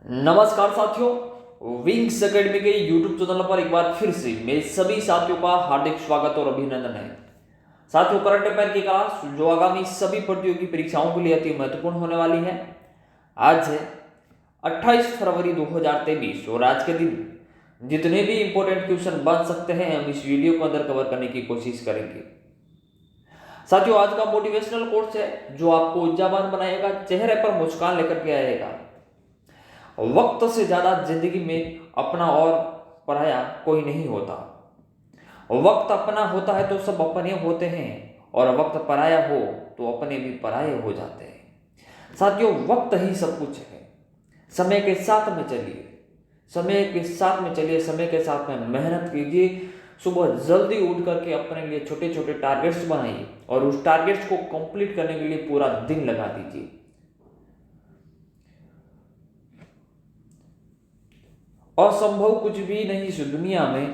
नमस्कार साथियों, wings academy के यूट्यूब चैनल पर एक बार फिर से मेरे सभी साथियों का हार्दिक स्वागत और अभिनंदन है। साथियों, करंट अफेयर की क्लास जो आगामी सभी प्रतियोगी परीक्षाओं के लिए अति महत्वपूर्ण होने वाली है। आज है 28 फरवरी 2023 और आज के दिन जितने भी इंपॉर्टेंट क्वेश्चन बन सकते हैं हम इस वीडियो को अंदर कवर करने की कोशिश करेंगे। साथियों, आज का मोटिवेशनल कोर्स है जो आपको ऊर्जावान बनाएगा, चेहरे पर मुस्कान लेकर के आएगा। वक्त से ज्यादा जिंदगी में अपना और पराया कोई नहीं होता। वक्त अपना होता है तो सब अपने होते हैं, और वक्त पराया हो तो अपने भी पराये हो जाते हैं। साथियों, वक्त ही सब कुछ है। समय के साथ में चलिए, समय के साथ में चलिए, समय के साथ में मेहनत कीजिए। सुबह जल्दी उठ करके अपने लिए छोटे छोटे टारगेट्स बनाइए और उस टारगेट्स को कंप्लीट करने के लिए पूरा दिन लगा दीजिए। असंभव कुछ भी नहीं इस दुनिया में,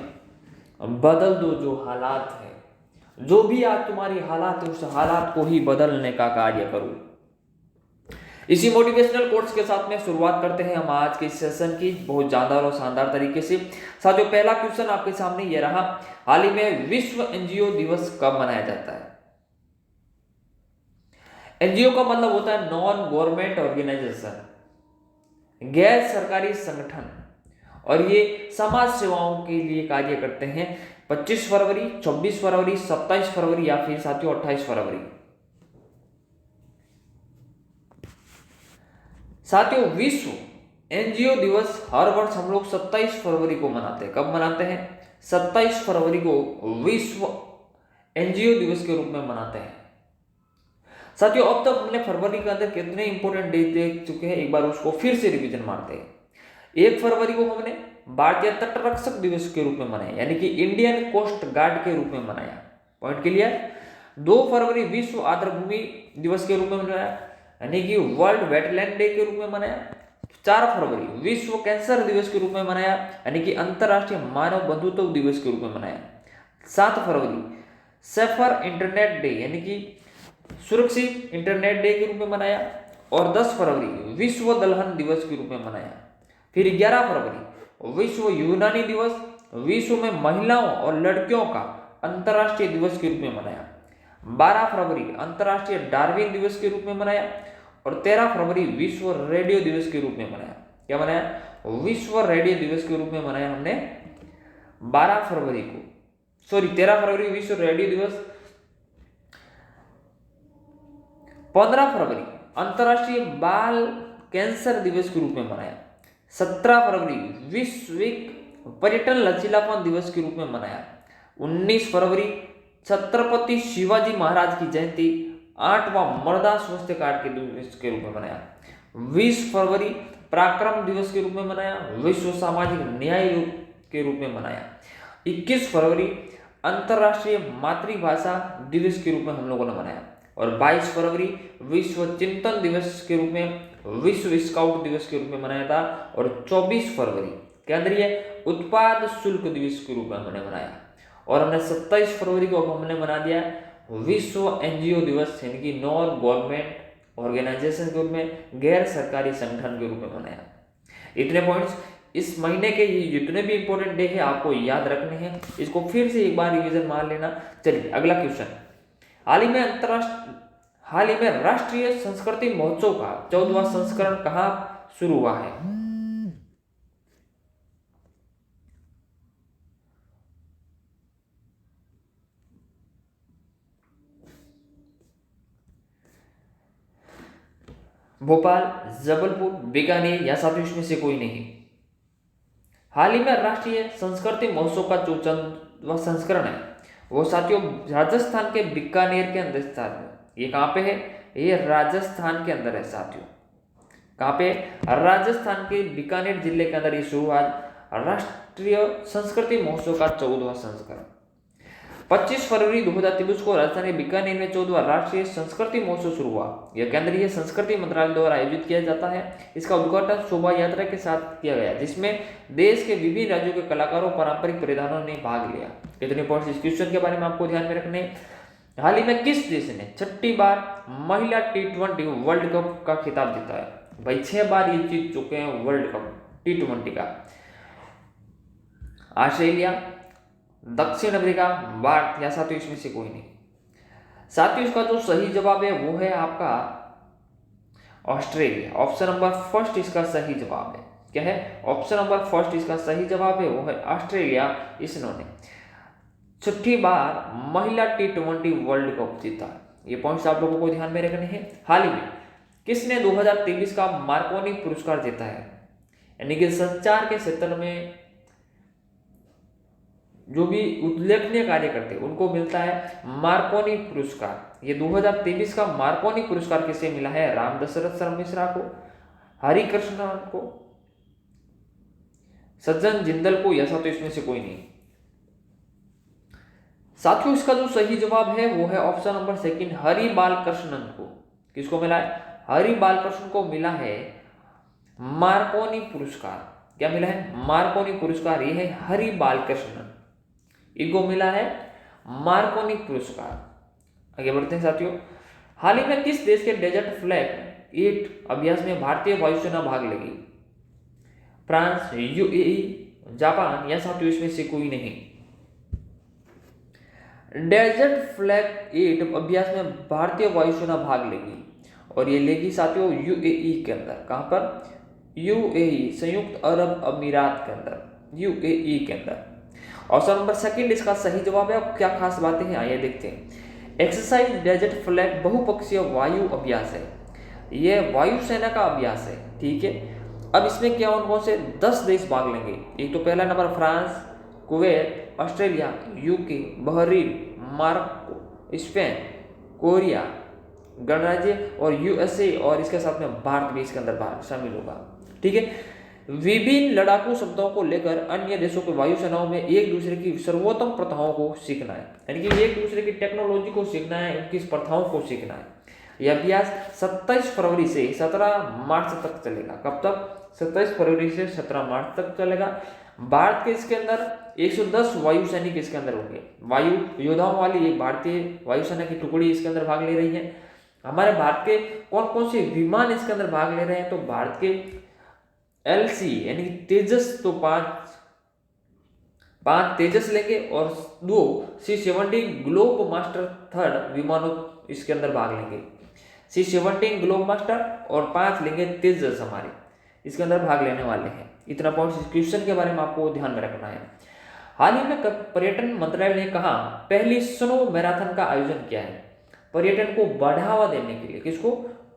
बदल दो जो हालात है। जो भी आज तुम्हारी हालात है उस हालात को ही बदलने का कार्य करो। इसी मोटिवेशनल कोर्स के साथ में शुरुआत करते हैं हम आज के सेशन की बहुत ज्यादा और शानदार तरीके से। साथियों, पहला क्वेश्चन आपके सामने ये रहा, हाल ही में विश्व एनजीओ दिवस कब मनाया जाता है? एनजीओ का मतलब होता है नॉन गवर्नमेंट ऑर्गेनाइजेशन, गैर सरकारी संगठन, और ये समाज सेवाओं के लिए कार्य करते हैं। 25 फरवरी, 24 फरवरी, 27 फरवरी या फिर साथियों 28 फरवरी। साथियों, विश्व एनजीओ दिवस हर वर्ष हम लोग 27 फरवरी को मनाते हैं। कब मनाते हैं? 27 फरवरी को विश्व एनजीओ दिवस के रूप में मनाते हैं। साथियों, अब तक हमने फरवरी के अंदर कितने इंपॉर्टेंट डे देख चुके हैं, एक बार उसको फिर से रिवीजन मारते हैं। 1 फरवरी को हमने भारतीय तटरक्षक दिवस के रूप में मनाया, यानी कि इंडियन कोस्ट गार्ड के रूप में मनाया। Point clear? 2 फरवरी विश्व आर्द्रभूमि दिवस के रूप में मनाया, यानी कि वर्ल्ड वेटलैंड डे के रूप में मनाया। 4 फरवरी विश्व कैंसर दिवस के रूप में मनाया, यानी कि अंतरराष्ट्रीय मानव बंधुत्व दिवस के रूप में मनाया। 7 फरवरी सेफर इंटरनेट डे, यानी कि सुरक्षित इंटरनेट डे के रूप में मनाया। और 10 फरवरी विश्व दलहन दिवस के रूप में मनाया। फिर 11 फरवरी विश्व यूनानी दिवस, विश्व में महिलाओं और लड़कियों का अंतरराष्ट्रीय दिवस के रूप में मनाया। 12 फरवरी अंतरराष्ट्रीय डार्विन दिवस के रूप में मनाया। और 13 फरवरी विश्व रेडियो दिवस के रूप में मनाया। क्या मनाया? विश्व रेडियो दिवस के रूप में मनाया हमने 12 फरवरी को, सॉरी 13 फरवरी विश्व रेडियो दिवस। 15 फरवरी अंतरराष्ट्रीय बाल कैंसर दिवस के रूप में मनाया। 17 फरवरी विश्व पर्यटन लचीलापन दिवस के रूप में मनाया। 19 फरवरी छत्रपति शिवाजी महाराज की जयंती 8वां मृदा स्वास्थ्य कार्ड के दिवस के रूप में मनाया। 20 फरवरी पराक्रम दिवस के रूप में मनाया, विश्व सामाजिक न्याय के रूप में मनाया। 21 फरवरी अंतरराष्ट्रीय मातृभाषा दिवस के रूप में हम लोगों ने मनाया। और 22 फरवरी विश्व चिंतन दिवस के रूप में, विश्व स्काउट दिवस के रूप में मनाया था। और 24 फरवरी केंद्रीय उत्पाद शुल्क दिवस के रूप में हमने मनाया। और हमने 27 फरवरी को अब हमने मना दिया विश्व एनजीओ दिवस, यानी कि नॉन गवर्नमेंट ऑर्गेनाइजेशन के रूप में, गैर सरकारी संगठन के रूप में मनाया। इतने पॉइंट्स इस महीने के ये जितने भी इंपॉर्टेंट डे है आपको याद रखने हैं, इसको फिर से एक बार रिवीजन मार लेना। चलिए अगला क्वेश्चन, हाल ही में राष्ट्रीय संस्कृति महोत्सव का 14वां संस्करण कहाँ शुरू हुआ है? भोपाल, जबलपुर, बीकानेर या साथियों इसमें से कोई नहीं। हाल ही में राष्ट्रीय संस्कृति महोत्सव का जो 14वां संस्करण है वो साथियों राजस्थान के बीकानेर के अंदर स्थित है। ये कहाँ पे है? ये राजस्थान के अंदर है साथियों। कहाँ पे? राजस्थान के बीकानेर जिले के अंदर ये शुरू हुआ राष्ट्रीय संस्कृति महोत्सव का 14वां संस्करण। 25 फरवरी 2023 को राजधानी बीकानेर में 14वां राष्ट्रीय संस्कृति महोत्सव शुरू हुआ। यह केंद्रीय संस्कृति मंत्रालय द्वारा आयोजित किया जाता है। इसका उद्घाटन शोभा यात्रा के साथ किया गया, जिसमें देश के विभिन्न राज्यों के कलाकारों पारंपरिक परिधानों ने भाग लिया। कितने पॉइंट्स इस क्वेश्चन के बारे में आपको ध्यान में रखने। हाल ही में किस देश ने 6ठी बार महिला T20 वर्ल्ड कप का खिताब जीता है? भाई 6 बार ये जीत चुके हैं वर्ल्ड कप T20 का। ऑस्ट्रेलिया, दक्षिण अफ्रीका, भारत, या साथियों इसमें से कोई नहीं। साथियों इसका जो सही जवाब है वो है आपका ऑस्ट्रेलिया। ऑप्शन नंबर फर्स्ट इसका सही जवाब है। क्या है? ऑप्शन नंबर फर्स्ट इसका सही जवाब है वो है ऑस्ट्रेलिया। इन्होंने 6ठी बार महिला T20 वर्ल्ड कप जीता। ये पॉइंट्स आप लोगों को ध्यान में रखने हैं। हाल ही में किसने 2023 का मार्कोनी पुरस्कार जीता है? यानी कि संचार के क्षेत्र में जो भी उल्लेखनीय कार्य करते हैं उनको मिलता है मार्कोनी पुरस्कार। ये 2023 का मार्कोनी पुरस्कार किसे मिला है? राम दशरथ शर्मा मिश्रा को, हरिकृष्णन को, सज्जन जिंदल को, या तो इसमें से कोई नहीं। साथियों इसका जो सही जवाब है वो है option number second, Hari Balakrishnan को। किसको मिला है? हरि बालकृष्णन को मिला है मार्कोनी पुरस्कार। क्या मिला है? मार्कोनी पुरस्कार। ये है हरि बालकृष्णन, इनको मिला है मार्कोनी पुरस्कार। आगे बढ़ते हैं साथियों। हाल ही में किस देश के डेजर्ट फ्लैग 8 अभ्यास में भारतीय वायुसेना भाग लेगी? फ्रांस, यूएई, जापान, या साथियों इसमें से कोई नहीं। डेजर्ट फ्लैग 8 अभ्यास में भारतीय वायुसेना भाग लेगी और ये लेगी साथियों यूएई के अंदर। कहां पर? यूएई, संयुक्त अरब अमीरात के अंदर, यूएई के अंदर। ऑप्शन नंबर सेकंड इसका सही जवाब है। अब क्या खास बातें हैं आइए देखते हैं। एक्सरसाइज डेजर्ट फ्लैग बहुपक्षीय वायु अभ्यास है। यह वायुसेना का अभ्यास है, ठीक है। अब इसमें क्या कौन से 10 देश भाग लेंगे। एक तो पहला number France, Kuwait, Australia, UK, Bahrain, Marco, Spain, Korea गणराज्य और यूएसए, और इसके साथ में भारत भी इसके अंदर शामिल होगा, ठीक है। विभिन्न लड़ाकू शब्दों को लेकर अन्य देशों के वायुसेनाओं में एक दूसरे की सर्वोत्तम प्रथाओं को सीखना है, यानी कि एक दूसरे की टेक्नोलॉजी को सीखना है, उनकी प्रथाओं को सीखना है। यह अभ्यास 27 फरवरी से 17 मार्च तक चलेगा। कब तक? 27 फरवरी से 17 मार्च तक चलेगा। भारत के इसके अंदर 110 वायु सैनिक इसके अंदर होंगे। वायु योद्धाओं वाली एक भारतीय वायुसेना की टुकड़ी इसके अंदर भाग ले रही है। हमारे भारत के कौन कौन से विमान इसके अंदर भाग ले रहे हैं? तो भारत के LC यानी तेजस, तो 5 तेजस लेंगे और 2 C-17 ग्लोब मास्टर 3 विमानों इसके अंदर भाग लेंगे। C-17 ग्लोब मास्टर और 5 लेंगे तेजस हमारे इसके अंदर भाग लेने वाले हैं। इतना पॉइंट इस क्वेश्चन के बारे में आपको ध्यान में रखना है। हाल ही में पर्यटन मंत्रालय ने कहा पहली स्नो मैराथन का आयोजन किया है पर्यटन को बढ़ावा देने के लिए। किसको?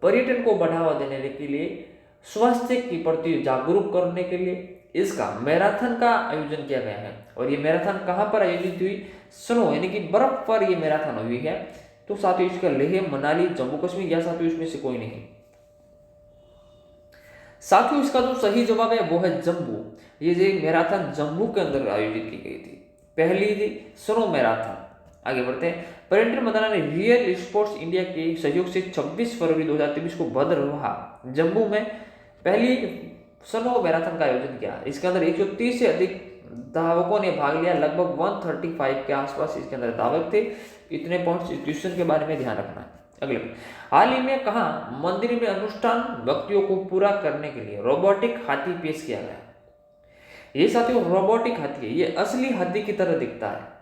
पर्यटन को बढ़ावा देने के लिए, स्वास्थ्य के प्रति जागरूक करने के लिए इसका मैराथन का आयोजन किया गया है। और ये मैराथन कहां पर आयोजित हुई? स्नो यानी कि बर्फ पर ये मैराथन हुई है। तो साथियों इसका लेह, मनाली, जम्मू कश्मीर, या साथियों इसमें से कोई नहीं। साथियों इसका जो सही जवाब है वो है जम्मू। ये जो मैराथन जम्मू के अंदर आयोजित की गई थी, पहली थी स्नो मैराथन। आगे बढ़ते हैं। पर्यटन मंत्रालय ने रियल स्पोर्ट्स इंडिया के सहयोग से 26 फरवरी 2023 को भद्रवाह, जम्मू में पहली स्नो मैराथन का आयोजन किया। इसके अंदर 130 से अधिक धावकों ने भाग लिया। लगभग 135 के आसपास इसके अंदर धावक थे। इतने पॉइंट्स इस क्वेश्चन के बारे में ध्यान रखना है। अगले, हाल ही में कहा मंदिर में अनुष्ठान व्यक्तियों को पूरा करने के लिए रोबोटिक हाथी पेश किया गया। ये साथियों रोबोटिक हाथी है, ये असली हाथी की तरह दिखता है।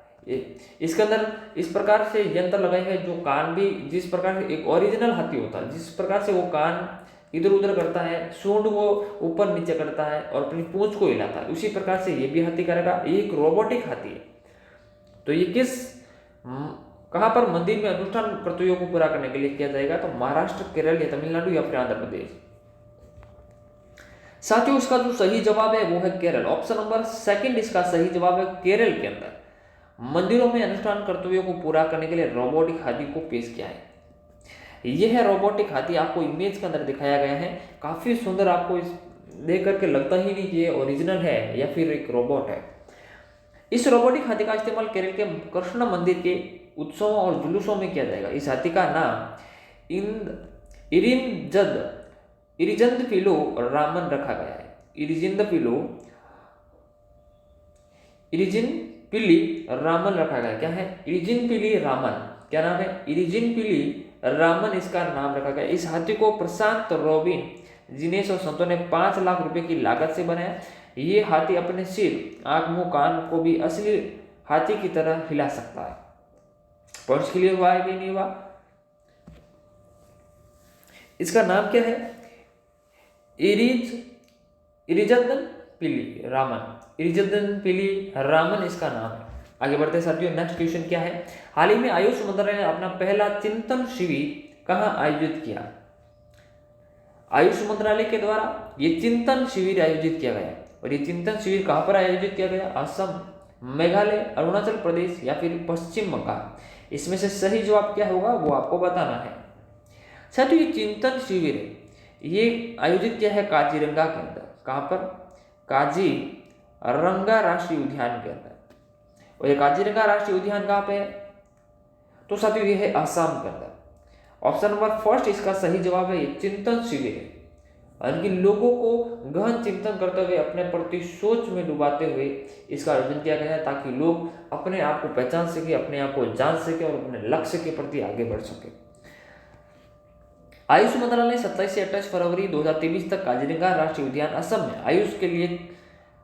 इसके अंदर इस प्रकार से यंत्र लगाए हैं जो कान भी जिस प्रकार से एक ओरिजिनल हाथी होता है, जिस प्रकार से वो कान इधर उधर करता है, सूंड वो ऊपर नीचे करता है और अपनी पूंछ को हिलाता है, उसी प्रकार से ये भी हाथी करेगा। ये एक रोबोटिक हाथी है। तो ये कहां पर मंदिर में अनुष्ठान कर्तव्यों को पूरा करने के लिए किया जाएगा? तो महाराष्ट्र, केरल, या तमिलनाडु, या फिर आंध्र प्रदेश। साथियों इसका जो सही जवाब है वो है केरल। ऑप्शन नंबर सेकंड इसका सही जवाब है। केरल के अंदर मंदिरों में अनुष्ठान कर्तव्यों को पूरा करने के लिए रोबोटिक हाथी को पेश किया है। यह है रोबोटिक हाथी, आपको इमेज के अंदर दिखाया गया है। काफी सुंदर, आपको इस देख करके लगता ही नहीं कि ये ओरिजिनल है या फिर एक रोबोट है। इस रोबोटिक हाथी का इस्तेमाल केरल के कृष्ण मंदिर के उत्सवों और जुलूसों में किया जाएगा। इस हाथी का नाम इरिजंदफिलो रामन रखा गया है। इरिजिनपिली रामन रखा गया। क्या है? इरिजिनपिली रामन। क्या नाम है? इरिजिनपिली रामन इसका नाम रखा गया। इस हाथी को प्रशांत रोबिन जिनेश और संतों ने 5 लाख रुपए की लागत से बनाया। ये हाथी अपने सिर, आंख, मुंह, कान को भी असली हाथी की तरह हिला सकता है। पॉइंट्स क्लियर हुआ है कि नहीं हुआ? इसका नाम क्या है? इरिजदन पिली रामन। इरिजदन पिली रामन इसका नाम है। आगे बढ़ते साथियों, नेक्स्ट क्वेश्चन क्या है? हाल ही में आयुष मंत्रालय ने अपना पहला चिंतन शिविर कहां आयोजित किया? आयुष मंत्रालय के द्वारा ये चिंतन शिविर आयोजित किया गया। और ये चिंतन शिविर कहां पर आयोजित किया गया? असम, मेघालय, अरुणाचल प्रदेश या फिर पश्चिम बंगाल। इसमें से सही जवाब क्या होगा वो आपको बताना है। साथियों, ये चिंतन शिविर है, ये आयोजित किया है काजीरंगा के अंदर। कहां पर? काजीरंगा राष्ट्रीय उद्यान के अंदर। और ये काजीरंगा राष्ट्रीय उद्यान कहां पे है? तो साथियों ये है आसाम के अंदर। ऑप्शन नंबर फर्स्ट इसका सही जवाब है, ये चिंतन शिविर है। और इनके लोगों को गहन चिंतन करते हुए, अपने प्रति सोच में डुबाते हुए इसका आयोजन किया गया है, ताकि लोग अपने आप को पहचान सके, अपने आप को जान सके और अपने लक्ष्य के प्रति आगे बढ़ सके। आयुष मंत्रालय ने 27 से 28 फरवरी 2023 तक काजीरंगा राष्ट्रीय उद्यान असम में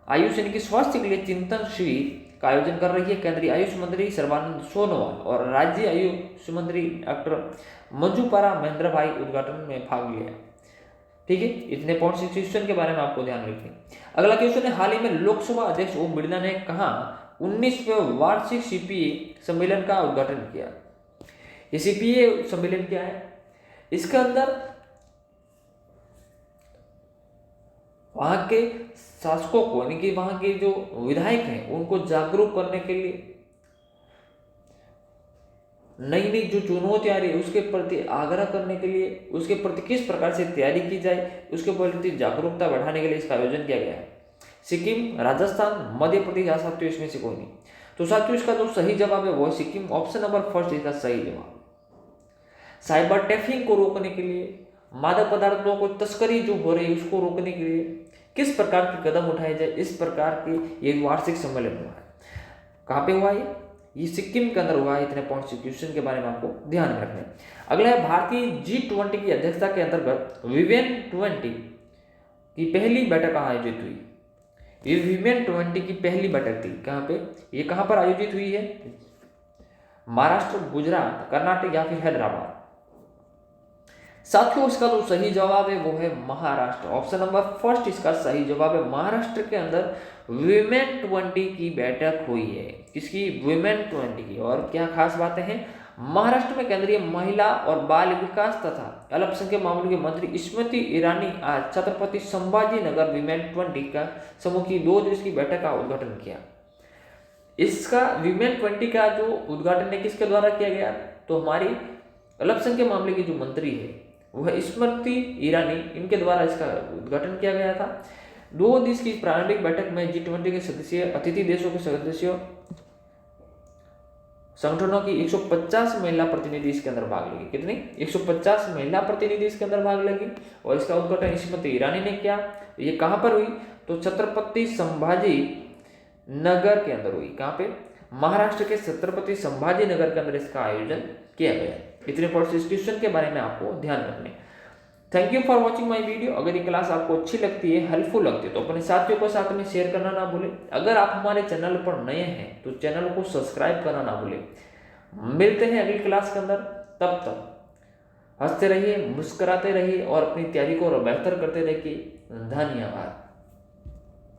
आयुष यानी कि स्वास्थ्य के लिए चिंतन शिविर का आयोजन कर रही है। केंद्रीय आयुष मंत्री सर्बानंद सोनोवाल और राज्य आयुष मंत्री डॉक्टर मंजूपारा महेंद्र भाई उद्घाटन में भाग लिया। ठीक है, इतने पॉइंट्स इस क्वेश्चन के बारे में आपको ध्यान रखने। अगला क्वेश्चन है, हाल ही में लोकसभा अध्यक्ष ओम बिरला ने कहा 19वें वार्षिक सीपीए सम्मेलन का उद्घाटन किया। ये सीपीए सम्मेलन क्या है? इसके अंदर वहां के शासकों को यानी कि वहां के जो विधायक हैं उनको जागरूक करने के लिए, नई नई जो चुनौतियां आ रही है उसके प्रति आग्रह करने के लिए, उसके प्रति किस प्रकार से तैयारी की जाए, उसके प्रति जागरूकता बढ़ाने के लिए इसका आयोजन किया गया है। सिक्किम, राजस्थान, मध्य प्रदेश या साथियों इसमें से कोई नहीं। तो साथियों इसका जो सही जवाब है वो है सिक्किम। ऑप्शन नंबर फर्स्ट इसका सही जवाब। साइबर टैफिंग को रोकने के लिए, मादक पदार्थों को तस्करी जो हो रही है उसको रोकने के लिए किस प्रकार के कदम उठाए जाए, इस प्रकार के ये वार्षिक सम्मेलन हुआ है। कहाँ पे हुआ ये सिक्किम के अंदर हुआ है। इतने पॉइंट्स क्वेश्चन के बारे में आपको ध्यान में रखना है। अगला है, भारतीय G20 की अध्यक्षता के अंतर्गत विमेन 20 की पहली बैठक कहाँ आयोजित हुई? ये विमेन 20 की पहली बैठक थी कहाँ पे? ये कहाँ पर आयोजित हुई है? महाराष्ट्र, गुजरात, कर्नाटक या फिर हैदराबाद। साथियों इसका जो सही जवाब है वो है महाराष्ट्र। ऑप्शन नंबर फर्स्ट इसका सही जवाब है। महाराष्ट्र के अंदर विमेन 20 की बैठक हुई है। किसकी? विमेन 20 की। और क्या खास बातें हैं? महाराष्ट्र में केंद्रीय महिला और बाल विकास तथा अल्पसंख्यक मामलों के मंत्री स्मृति ईरानी आज छत्रपति संभाजी नगर विमेन 20 का समूह की 2 दिवसीय बैठक का उद्घाटन किया। इसका विमेन 20 का जो उद्घाटन है किसके द्वारा किया गया? तो हमारी अल्पसंख्यक मामले की जो मंत्री है वह स्मृति ईरानी, इनके द्वारा इसका उद्घाटन किया गया था। 2 दिवसीय की प्रारंभिक बैठक में G20 के सदस्य अतिथि देशों के सदस्यों संगठनों की 150 महिला प्रतिनिधि इसके अंदर भाग लगी। कितनी? 150 महिला प्रतिनिधि इसके अंदर भाग लगी। और इसका उद्घाटन स्मृति ईरानी ने किया। ये कहां पर हुई? तो छत्रपति संभाजी नगर के अंदर हुई। कहां पे? महाराष्ट्र के छत्रपति संभाजी नगर के अंदर इसका आयोजन किया गया। इतने पॉइंट्स इस क्वेश्चन के बारे में आपको ध्यान रखने। Thank you for watching my video. अगर ये क्लास आपको अच्छी लगती है, हेल्पफुल लगती है तो अपने साथियों के साथ में शेयर करना ना भूलें। अगर आप हमारे चैनल पर नए हैं तो चैनल को सब्सक्राइब करना ना भूलें। मिलते हैं अगली क्लास के अंदर, तब तक हंसते रहिए, मुस्कुराते रहिए और अपनी तैयारी को और बेहतर करते रहिए। धन्यवाद।